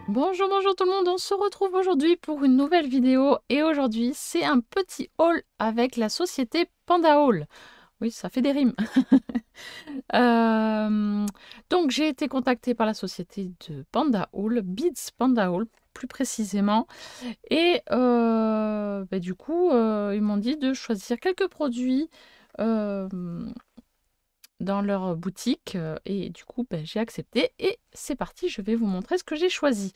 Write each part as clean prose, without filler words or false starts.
Bonjour, bonjour tout le monde, on se retrouve aujourd'hui pour une nouvelle vidéo et aujourd'hui c'est un petit haul avec la société Panda Haul. Oui, ça fait des rimes. Euh, donc j'ai été contactée par la société de Panda Haul, Beats Panda Haul plus précisément, et du coup ils m'ont dit de choisir quelques produits euh, dans leur boutique et du coup j'ai accepté et c'est parti, je vais vous montrer ce que j'ai choisi.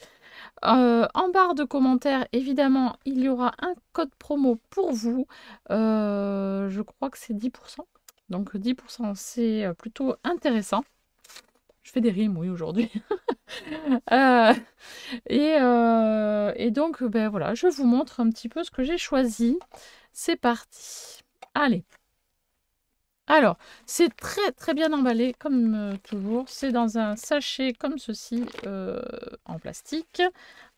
En barre de commentaires, évidemment, il y aura un code promo pour vous. Je crois que c'est 10%. Donc 10%, c'est plutôt intéressant. Je fais des rimes, oui, aujourd'hui. Euh, et donc, voilà, je vous montre un petit peu ce que j'ai choisi. C'est parti. Allez. Alors, c'est très très bien emballé, comme toujours. C'est dans un sachet comme ceci, en plastique,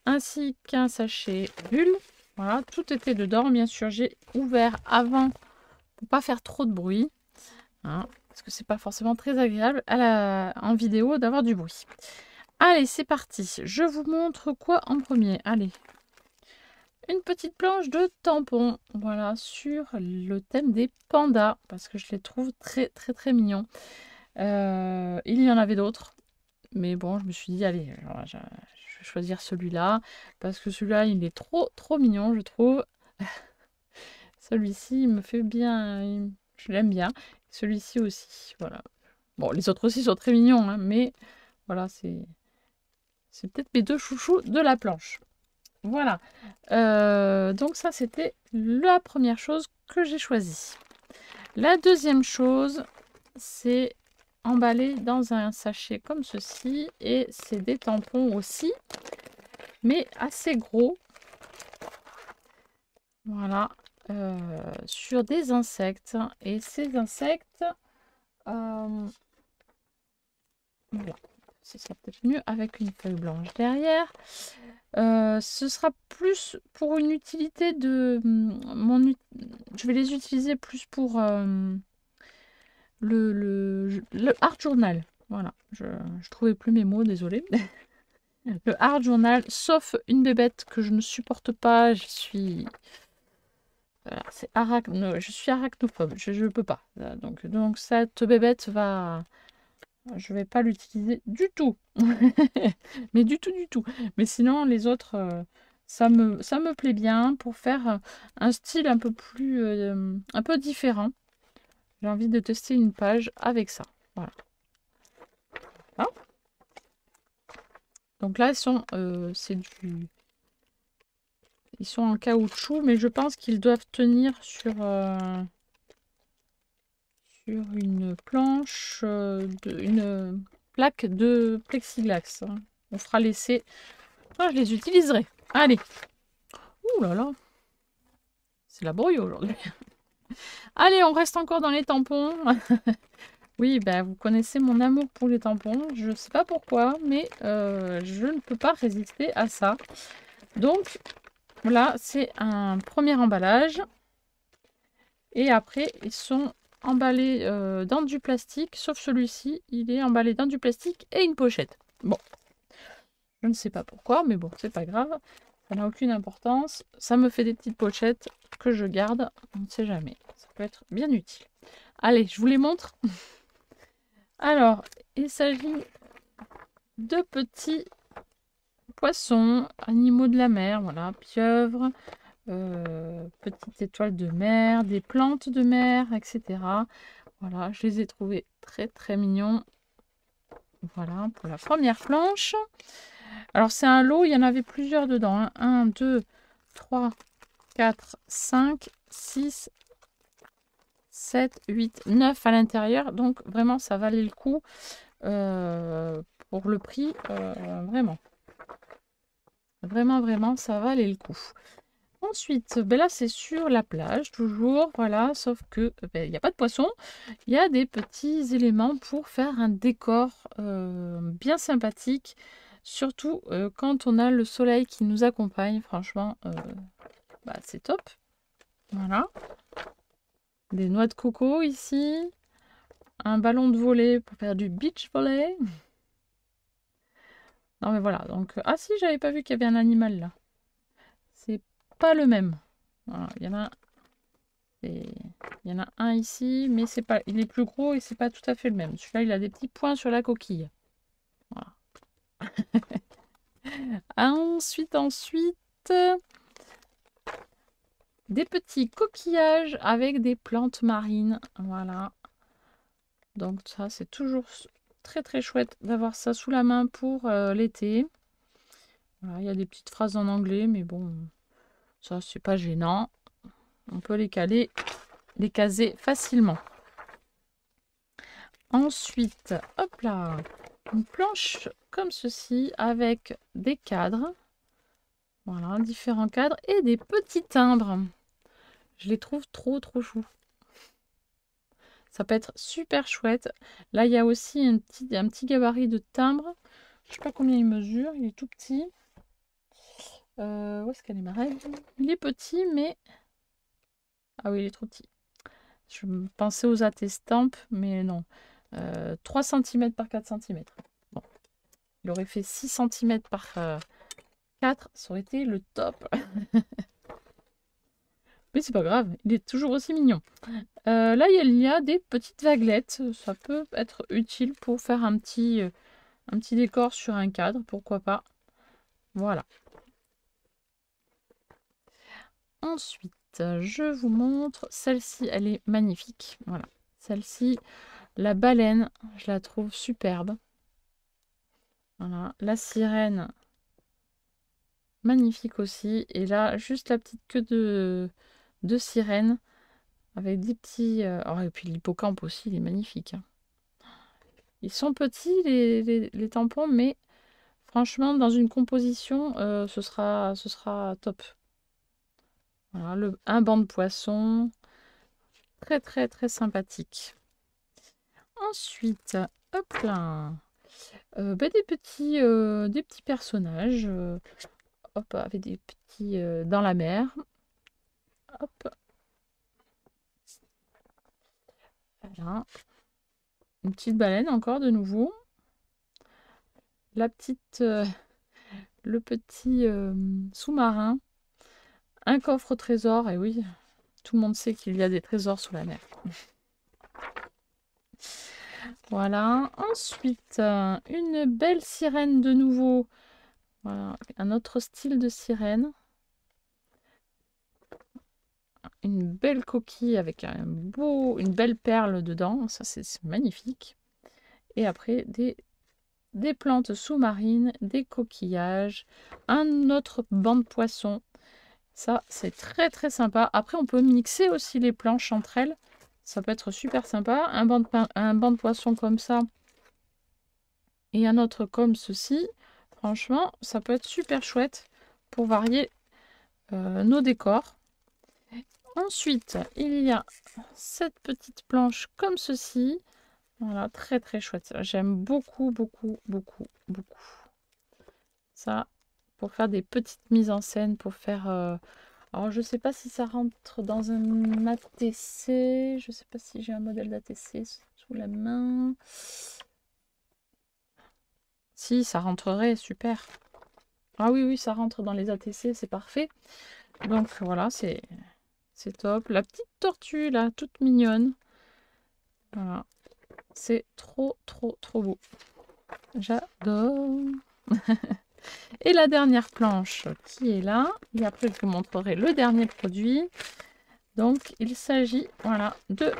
ainsi qu'un sachet bulle. Voilà, tout était dedans. Bien sûr, j'ai ouvert avant pour pas faire trop de bruit, hein, parce que c'est pas forcément très agréable en vidéo d'avoir du bruit. Allez, c'est parti. Je vous montre quoi en premier. Allez, une petite planche de tampons, voilà, sur le thème des pandas, parce que je les trouve très très très mignons. Il y en avait d'autres, mais bon, je me suis dit, allez, alors, je vais choisir celui-là, parce que celui-là, il est trop trop mignon, je trouve. Celui-ci, il me fait bien, je l'aime bien. Celui-ci aussi, voilà. Bon, les autres aussi sont très mignons, hein, mais voilà, c'est peut-être mes deux chouchous de la planche. Voilà. Donc ça, c'était la première chose que j'ai choisie. La deuxième chose, c'est emballé dans un sachet comme ceci. Et c'est des tampons aussi, mais assez gros. Voilà. Sur des insectes. Et ces insectes... voilà. Ce sera peut-être mieux avec une feuille blanche derrière. Ce sera plus pour une utilité de je vais les utiliser plus pour le art journal. Voilà, je trouvais plus mes mots, désolé. Le art journal, sauf une bébête que je ne supporte pas. Je suis je suis arachnophobe. Je peux pas. Donc cette bébête va, je vais pas l'utiliser du tout. Mais du tout, du tout. Mais sinon, les autres, ça me plaît bien pour faire un style un peu plus, un peu différent. J'ai envie de tester une page avec ça. Voilà. Ah. Donc là, ils sont en caoutchouc, mais je pense qu'ils doivent tenir sur une planche, une plaque de plexiglas, hein. On fera l'essai. Ah, je les utiliserai. Allez. Ouh là là. C'est laborieux aujourd'hui. Allez, on reste encore dans les tampons. Oui, bah, vous connaissez mon amour pour les tampons. Je ne sais pas pourquoi, mais je ne peux pas résister à ça. Donc, voilà, c'est un premier emballage. Et après, ils sont emballés dans du plastique, sauf celui-ci, il est emballé dans du plastique et une pochette. Bon, je ne sais pas pourquoi, mais bon, c'est pas grave. Ça n'a aucune importance. Ça me fait des petites pochettes que je garde. On ne sait jamais. Ça peut être bien utile. Allez, je vous les montre. Alors, il s'agit de petits poissons, animaux de la mer, voilà, pieuvres, petites étoiles de mer, des plantes de mer, etc. Voilà, je les ai trouvés très très mignons. Voilà, pour la première planche. Alors, c'est un lot, il y en avait plusieurs dedans, hein. 1, 2, 3, 4, 5, 6, 7, 8, 9 à l'intérieur. Donc, vraiment, ça valait le coup pour le prix. Vraiment. Vraiment, vraiment, ça valait le coup. Ensuite, là, c'est sur la plage, toujours, voilà, sauf que il n'y a pas de poisson. Il y a des petits éléments pour faire un décor bien sympathique, surtout quand on a le soleil qui nous accompagne. Franchement, c'est top. Voilà. Des noix de coco ici. Un ballon de volley pour faire du beach volley. Non mais voilà, donc... ah si, j'avais pas vu qu'il y avait un animal là. C'est pas le même. Voilà, il y en a un ici, mais c'est pas, il est plus gros et c'est pas tout à fait le même. Celui-là, il a des petits points sur la coquille. Voilà. Ensuite, des petits coquillages avec des plantes marines. Voilà. Donc ça, c'est toujours très très chouette d'avoir ça sous la main pour l'été. Voilà, il y a des petites phrases en anglais, mais bon, ça, c'est pas gênant. On peut les caler, les caser facilement. Ensuite, hop là, une planche comme ceci avec des cadres. Voilà, différents cadres et des petits timbres. Je les trouve trop chou. Ça peut être super chouette. Là, il y a aussi un petit gabarit de timbre. Je sais pas combien il mesure. Il est tout petit. Où est-ce qu'elle est ma règle? Il est petit, mais... ah oui, il est trop petit. Je pensais aux attestampes, mais non. 3 cm par 4 cm. Bon. Il aurait fait 6 cm par 4. Ça aurait été le top. Mais c'est pas grave, il est toujours aussi mignon. Là, il y a des petites vaguelettes. Ça peut être utile pour faire un petit décor sur un cadre, pourquoi pas. Voilà. Ensuite, je vous montre. Celle-ci, elle est magnifique. Voilà. Celle-ci, la baleine, je la trouve superbe. Voilà. La sirène, magnifique aussi. Et là, juste la petite queue de sirène avec des petits... oh, et puis l'hippocampe aussi, il est magnifique. Hein. Ils sont petits, les tampons, mais franchement, dans une composition, ce sera top. Voilà, un banc de poisson. Très, très, très sympathique. Ensuite, hop là. Des petits personnages. Hop, avec des petits dans la mer. Hop. Voilà. Une petite baleine encore de nouveau. La petite, le petit sous-marin. Un coffre au trésor. Et oui, tout le monde sait qu'il y a des trésors sous la mer. Voilà. Ensuite, une belle sirène de nouveau. Voilà, un autre style de sirène. Une belle coquille avec une belle perle dedans. Ça, c'est magnifique. Et après, des plantes sous-marines, des coquillages, un autre banc de poissons. Ça, c'est très très sympa. Après, on peut mixer aussi les planches entre elles. Ça peut être super sympa. Un banc de poisson comme ça et un autre comme ceci. Franchement, ça peut être super chouette pour varier nos décors. Ensuite, il y a cette petite planche comme ceci. Voilà, très très chouette. J'aime beaucoup, beaucoup, beaucoup, beaucoup. Ça, pour faire des petites mises en scène, pour faire... alors, je sais pas si ça rentre dans un ATC. Je sais pas si j'ai un modèle d'ATC sous la main. Si, ça rentrerait, super. Ah oui, oui, ça rentre dans les ATC, c'est parfait. Donc voilà, c'est top. La petite tortue, là, toute mignonne. Voilà. C'est trop, trop, trop beau. J'adore. Et la dernière planche qui est là. Et après, je vous montrerai le dernier produit. Donc, il s'agit, voilà, de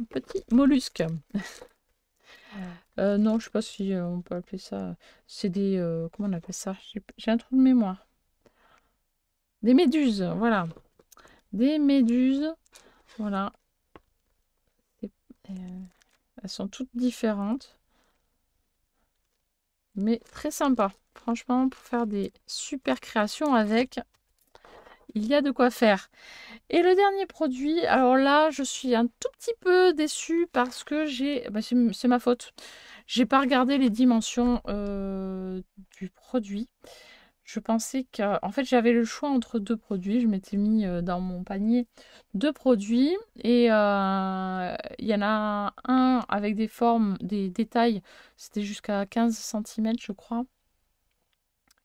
petits mollusques. Non, je sais pas si on peut appeler ça. C'est des... comment on appelle ça? J'ai un trou de mémoire. Des méduses, voilà. Des méduses. Voilà. Elles sont toutes différentes. Mais très sympa. Franchement, pour faire des super créations avec, il y a de quoi faire. Et le dernier produit, alors là, je suis un tout petit peu déçue parce que c'est ma faute. J'ai pas regardé les dimensions du produit. Je pensais en fait, j'avais le choix entre deux produits. Je m'étais mis dans mon panier deux produits. Et il y en a un avec des formes, des détails. C'était jusqu'à 15 cm, je crois.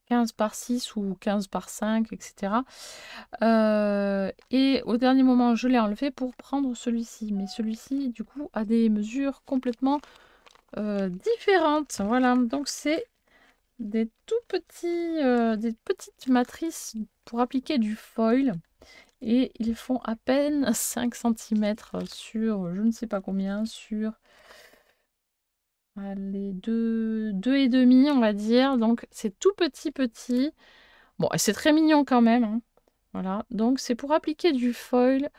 15 par 6 ou 15 par 5, etc. Et au dernier moment, je l'ai enlevé pour prendre celui-ci. Mais celui-ci, du coup, a des mesures complètement différentes. Voilà, donc c'est des tout petits, des petites matrices pour appliquer du foil. Et ils font à peine 5 cm sur je ne sais pas combien, sur allez, 2,5, on va dire. Donc c'est tout petit. Bon, et c'est très mignon quand même, hein. Voilà, donc c'est pour appliquer du foil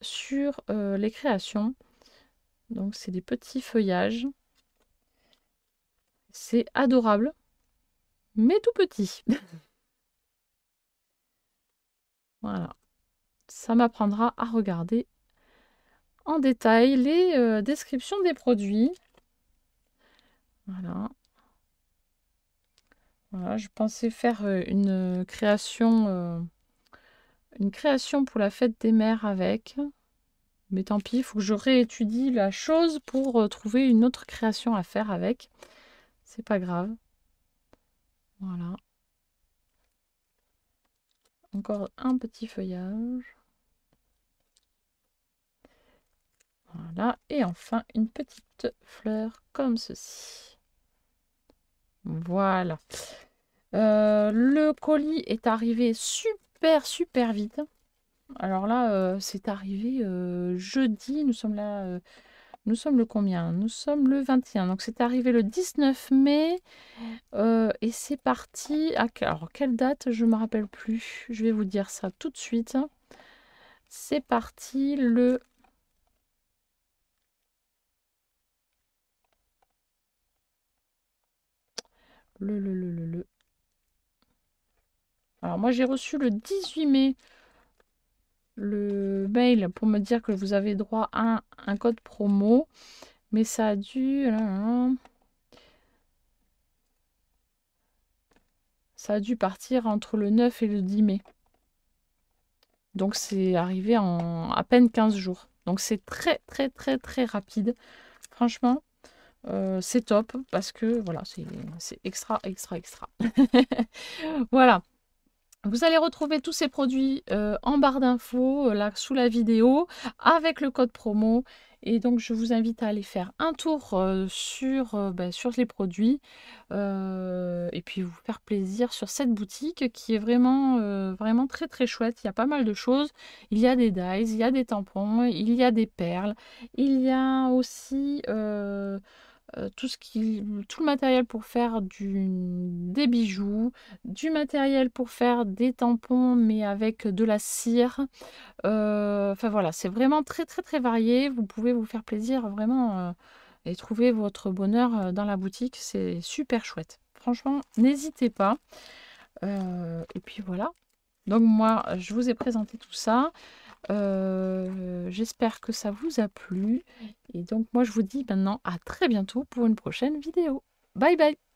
sur les créations. Donc c'est des petits feuillages. C'est adorable, mais tout petit. Voilà, ça m'apprendra à regarder en détail les descriptions des produits. Voilà. Voilà, je pensais faire une création pour la fête des mères avec. Mais tant pis, il faut que je réétudie la chose pour trouver une autre création à faire avec. C'est pas grave. Voilà. Encore un petit feuillage. Voilà. Et enfin, une petite fleur comme ceci. Voilà. Le colis est arrivé super vite. Alors là, c'est arrivé jeudi. Nous sommes là. Nous sommes le combien? Nous sommes le 21. Donc c'est arrivé le 19 mai. Et c'est parti. Alors quelle date? Je ne me rappelle plus. Je vais vous dire ça tout de suite. C'est parti le. Alors moi j'ai reçu le 18 mai le mail pour me dire que vous avez droit à un code promo. Mais ça a dû... Ça a dû partir entre le 9 et le 10 mai. Donc c'est arrivé en à peine 15 jours. Donc c'est très rapide. Franchement, c'est top parce que voilà, c'est extra. Voilà. Vous allez retrouver tous ces produits en barre d'infos, là sous la vidéo, avec le code promo. Et donc, je vous invite à aller faire un tour sur les produits et puis vous faire plaisir sur cette boutique qui est vraiment très chouette. Il y a pas mal de choses. Il y a des dies, il y a des tampons, il y a des perles. Il y a aussi tout le matériel pour faire des bijoux, du matériel pour faire des tampons mais avec de la cire. Enfin voilà, c'est vraiment très varié. Vous pouvez vous faire plaisir vraiment et trouver votre bonheur dans la boutique. C'est super chouette. Franchement, n'hésitez pas. Et puis voilà. Donc moi, je vous ai présenté tout ça. J'espère que ça vous a plu. Et donc moi, je vous dis maintenant à très bientôt pour une prochaine vidéo. Bye bye!